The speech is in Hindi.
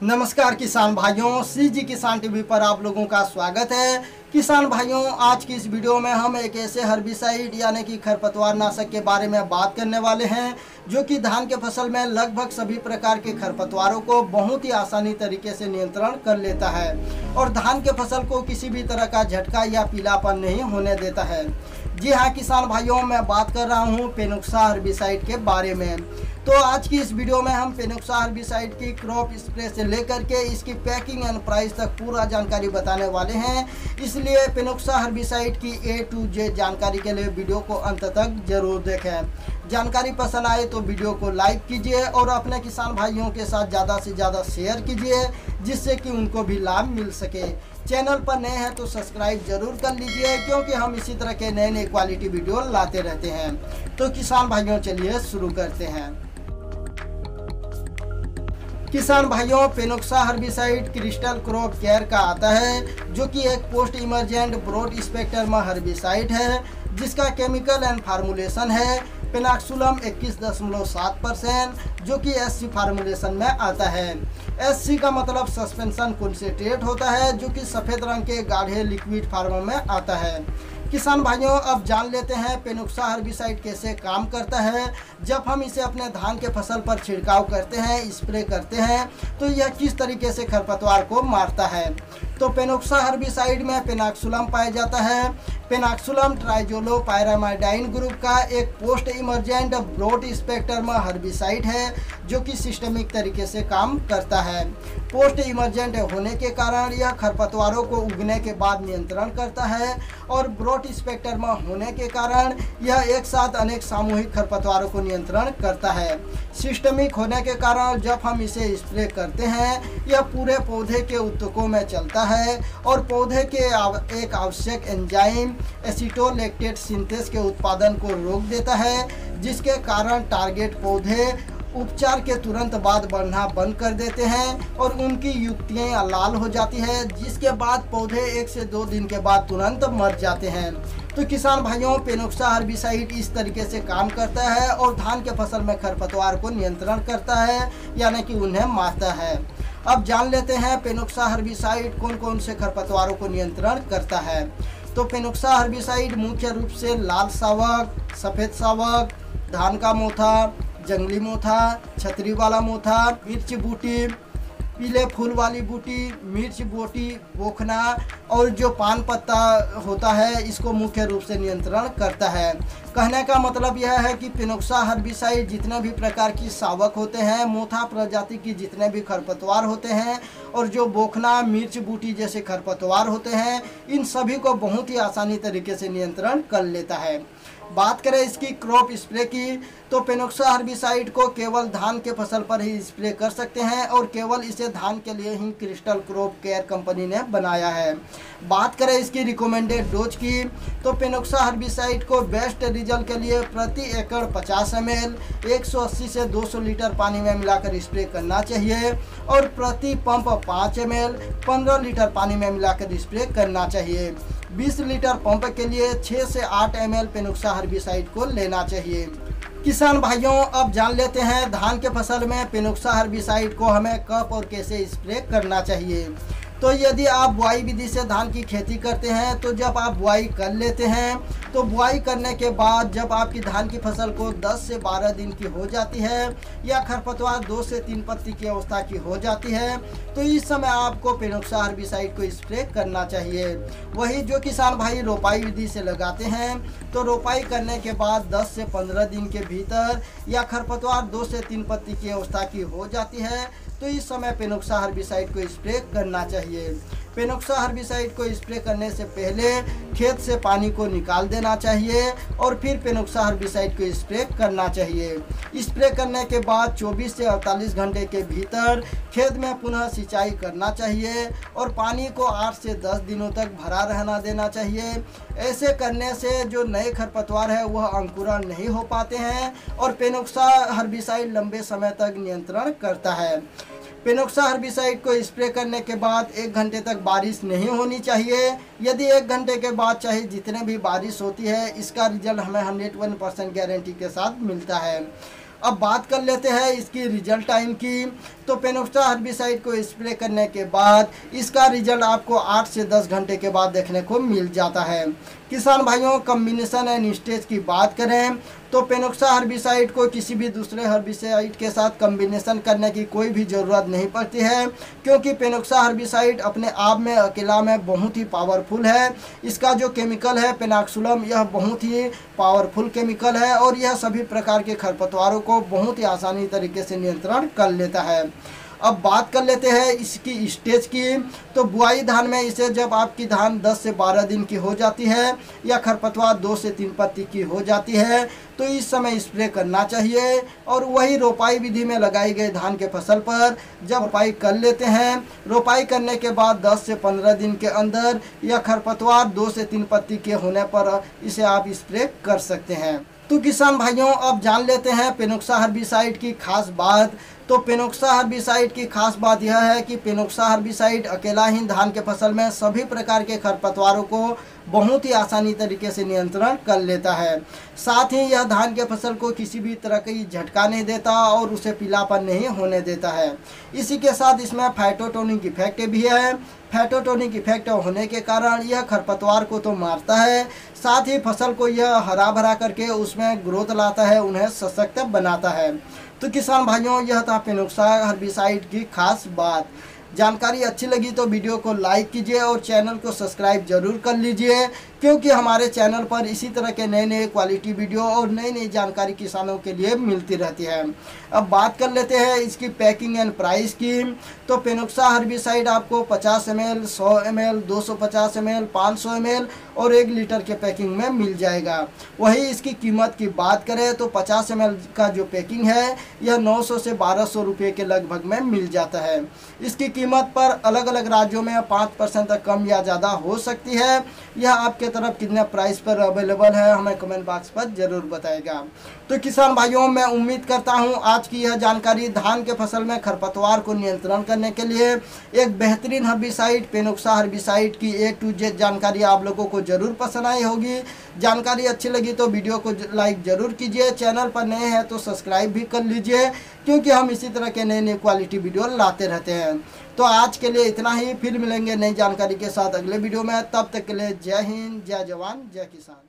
नमस्कार किसान भाइयों, सीजी किसान टीवी पर आप लोगों का स्वागत है। किसान भाइयों, आज की इस वीडियो में हम एक ऐसे हर्बिसाइड यानी कि खरपतवार नाशक के बारे में बात करने वाले हैं जो कि धान के फसल में लगभग सभी प्रकार के खरपतवारों को बहुत ही आसानी तरीके से नियंत्रण कर लेता है और धान के फसल को किसी भी तरह का झटका या पीलापन नहीं होने देता है। जी हाँ किसान भाइयों, मैं बात कर रहा हूँ पेनुक्सा हर्बिसाइड के बारे में। तो आज की इस वीडियो में हम पेनुक्सा हर्बिसाइड की क्रॉप स्प्रे से लेकर के इसकी पैकिंग एंड प्राइस तक पूरा जानकारी बताने वाले हैं। इसलिए पेनुक्सा हर्बिसाइड की A to Z जानकारी के लिए वीडियो को अंत तक जरूर देखें। जानकारी पसंद आए तो वीडियो को लाइक कीजिए और अपने किसान भाइयों के साथ ज़्यादा से ज़्यादा शेयर कीजिए जिससे कि उनको भी लाभ मिल सके। चैनल पर नए हैं तो सब्सक्राइब जरूर कर लीजिए क्योंकि हम इसी तरह के नए नए क्वालिटी वीडियो लाते रहते हैं। तो किसान भाइयों चलिए शुरू करते हैं। किसान भाइयों, पेनुक्सा हर्बिसाइड क्रिस्टल क्रॉप केयर का आता है जो कि एक post emergent broad spectrum herbicide है जिसका केमिकल एंड फार्मूलेशन है पेनाक्सुलम 21.7% जो कि SC फार्मूलेशन में आता है। SC का मतलब सस्पेंशन कॉन्सेंट्रेट होता है जो कि सफ़ेद रंग के गाढ़े लिक्विड फॉर्म में आता है। किसान भाइयों, अब जान लेते हैं पेनुक्सा हर्बिसाइड कैसे काम करता है। जब हम इसे अपने धान के फसल पर छिड़काव करते हैं, स्प्रे करते हैं, तो यह किस तरीके से खरपतवार को मारता है। तो पेनुक्सा हर्बिसाइड में पेनाक्सुलम पाया जाता है। पेनाक्सुलम ट्राइजोलोपायरामाइडाइन ग्रुप का एक post emergent broad spectrum herbicide है जो कि सिस्टमिक तरीके से काम करता है। पोस्ट इमरजेंट होने के कारण यह खरपतवारों को उगने के बाद नियंत्रण करता है और ब्रॉड स्पेक्ट्रम होने के कारण यह एक साथ अनेक सामूहिक खरपतवारों को नियंत्रण करता है। सिस्टमिक होने के कारण जब हम इसे स्प्रे करते हैं यह पूरे पौधे के ऊतकों में चलता है और पौधे के एक आवश्यक एंजाइम एसिटोलैक्टेट सिंथेस के उत्पादन को रोक देता है जिसके कारण टारगेट पौधे उपचार के तुरंत बाद बढ़ना बंद कर देते हैं और उनकी युक्तियाँ लाल हो जाती है जिसके बाद पौधे 1 से 2 दिन के बाद तुरंत मर जाते हैं। तो किसान भाइयों, पेनुक्सा हर्बिसाइड इस तरीके से काम करता है और धान के फसल में खरपतवार को नियंत्रण करता है यानी कि उन्हें मारता है। अब जान लेते हैं पेनुक्सा हर्बिसाइड कौन कौन से खरपतवारों को नियंत्रण करता है। तो पेनुक्सा हर्बिसाइड मुख्य रूप से लाल सावक, सफ़ेद सावक, धान का मोथा, जंगली मोथा, छतरी वाला मोथा, मिर्च बूटी, पीले फूल वाली बूटी, मिर्च बोटी, बोखना और जो पान पत्ता होता है इसको मुख्य रूप से नियंत्रण करता है। कहने का मतलब यह है कि पेनुक्सा हर्बिसाइड जितने भी प्रकार की सावक होते हैं, मोथा प्रजाति की जितने भी खरपतवार होते हैं और जो बोखना, मिर्च बूटी जैसे खरपतवार होते हैं, इन सभी को बहुत ही आसानी तरीके से नियंत्रण कर लेता है। बात करें इसकी क्रॉप स्प्रे की तो पेनुक्सा हर्बिसाइड को केवल धान के फसल पर ही स्प्रे कर सकते हैं और केवल इसे धान के लिए ही क्रिस्टल क्रॉप केयर कंपनी ने बनाया है। बात करें इसकी रिकमेंडेड डोज की तो पेनुक्सा हर्बिसाइड को बेस्ट रिजल्ट के लिए प्रति एकड़ 50 ml 180 से 200 लीटर पानी में मिलाकर स्प्रे करना चाहिए और प्रति पंप 5 ml 15 लीटर पानी में मिलाकर स्प्रे करना चाहिए। 20 लीटर पंप के लिए 6 से 8 ml पेनुक्सा हर्बिसाइड को लेना चाहिए। किसान भाइयों, अब जान लेते हैं धान के फसल में पेनुक्सा हर्बिसाइड को हमें कब और कैसे स्प्रे करना चाहिए। तो यदि आप बुआई विधि से धान की खेती करते हैं तो जब आप बुआई कर लेते हैं तो बुआई करने के बाद जब आपकी धान की फसल को 10 से 12 दिन की हो जाती है या खरपतवार 2 से 3 पत्ती की अवस्था की हो जाती है तो इस समय आपको पेनुक्सा हर्बिसाइड को स्प्रे करना चाहिए। वही जो किसान भाई रोपाई विधि से लगाते हैं तो रोपाई करने के बाद 10 से 15 दिन के भीतर या खरपतवार 2 से 3 पत्ती की अवस्था की हो जाती है तो इस समय पेनुक्सा हर्बिसाइड को स्प्रे करना चाहिए। पेनुक्सा हर्बिसाइड को स्प्रे करने से पहले खेत से पानी को निकाल देना चाहिए और फिर पेनुक्सा हर्बिसाइड को स्प्रे करना चाहिए। स्प्रे करने के बाद 24 से 48 घंटे के भीतर खेत में पुनः सिंचाई करना चाहिए और पानी को 8 से 10 दिनों तक भरा रहना देना चाहिए। ऐसे करने से जो नए खरपतवार है वह अंकुरण नहीं हो पाते हैं और पेनुक्सा हर्बिसाइड लंबे समय तक नियंत्रण करता है। पेनुक्सा हर्बिसाइड को स्प्रे करने के बाद 1 घंटे तक बारिश नहीं होनी चाहिए। यदि 1 घंटे के बाद चाहे जितने भी बारिश होती है इसका रिजल्ट हमें 101% गारंटी के साथ मिलता है। अब बात कर लेते हैं इसकी रिजल्ट टाइम की। तो पेनोक्सा हर्बिसाइड को स्प्रे करने के बाद इसका रिजल्ट आपको 8 से 10 घंटे के बाद देखने को मिल जाता है। किसान भाइयों, कॉम्बिनेशन एंड स्टेज की बात करें तो पेनोक्सा हर्बिसाइड को किसी भी दूसरे हर्बिसाइड के साथ कॉम्बिनेशन करने की कोई भी ज़रूरत नहीं पड़ती है, क्योंकि पेनोक्सा हर्बिसाइड अपने आप में अकेला में बहुत ही पावरफुल है। इसका जो केमिकल है पेनाक्सुलम, यह बहुत ही पावरफुल केमिकल है और यह सभी प्रकार के खरपतवारों को बहुत ही आसानी तरीके से नियंत्रण कर लेता है। अब बात कर लेते हैं इसकी स्टेज की। तो बुआई धान में इसे जब आपकी धान 10 से 12 दिन की हो जाती है या खरपतवार 2 से 3 पत्ती की हो जाती है तो इस समय स्प्रे करना चाहिए। और वही रोपाई विधि में लगाई गई धान के फसल पर जब रोपाई कर लेते हैं, रोपाई करने के बाद 10 से 15 दिन के अंदर यह खरपतवार 2 से 3 पत्ती के होने पर इसे आप स्प्रे कर सकते हैं। तो किसान भाइयों, अब जान लेते हैं पेनोक्सा हर्बिसाइड की खास बात। तो पेनोक्सा हर्बिसाइड की खास बात यह है कि पेनोक्सा हर्बिसाइड अकेला ही धान के फसल में सभी प्रकार के खरपतवारों को बहुत ही आसानी तरीके से नियंत्रण कर लेता है। साथ ही यह धान के फसल को किसी भी तरह की झटका नहीं देता और उसे पीलापन नहीं होने देता है। इसी के साथ इसमें फाइटोटोनिक इफेक्ट भी है। फाइटोटोनिक इफेक्ट होने के कारण यह खरपतवार को तो मारता है, साथ ही फसल को यह हरा भरा करके उसमें ग्रोथ लाता है, उन्हें सशक्त बनाता है। तो किसान भाइयों, यह था पेनोक्सा हर्बिसाइड की खास बात। जानकारी अच्छी लगी तो वीडियो को लाइक कीजिए और चैनल को सब्सक्राइब जरूर कर लीजिए, क्योंकि हमारे चैनल पर इसी तरह के नए नए क्वालिटी वीडियो और नई नई जानकारी किसानों के लिए मिलती रहती है। अब बात कर लेते हैं इसकी पैकिंग एंड प्राइस की। तो पेनोक्सा हर्बिसाइड आपको 50 ml, 100 ml, 250 ml, 500 ml और 1 लीटर के पैकिंग में मिल जाएगा। वही इसकी कीमत की बात करें तो 50 ml का जो पैकिंग है यह 900 से 1200 रुपये के लगभग में मिल जाता है। इसकी कीमत पर अलग अलग राज्यों में 5% तक कम या ज़्यादा हो सकती है। यह आपके तरफ कितने प्राइस पर अवेलेबल है हमें कमेंट बॉक्स पर जरूर बताएगा। तो किसान भाइयों, मैं उम्मीद करता हूं आज की यह जानकारी धान के फसल में खरपतवार को नियंत्रण करने के लिए एक बेहतरीन हर्बिसाइड पेनोक्सा हर्बिसाइड की A to Z जानकारी आप लोगों को जरूर पसंद आई होगी। जानकारी अच्छी लगी तो वीडियो को लाइक जरूर कीजिए, चैनल पर नए हैं तो सब्सक्राइब भी कर लीजिए, क्योंकि हम इसी तरह के नए नए क्वालिटी वीडियो लाते रहते हैं। तो आज के लिए इतना ही, फिर मिलेंगे नई जानकारी के साथ अगले वीडियो में। तब तक के लिए जय हिंद, जय जवान, जय किसान।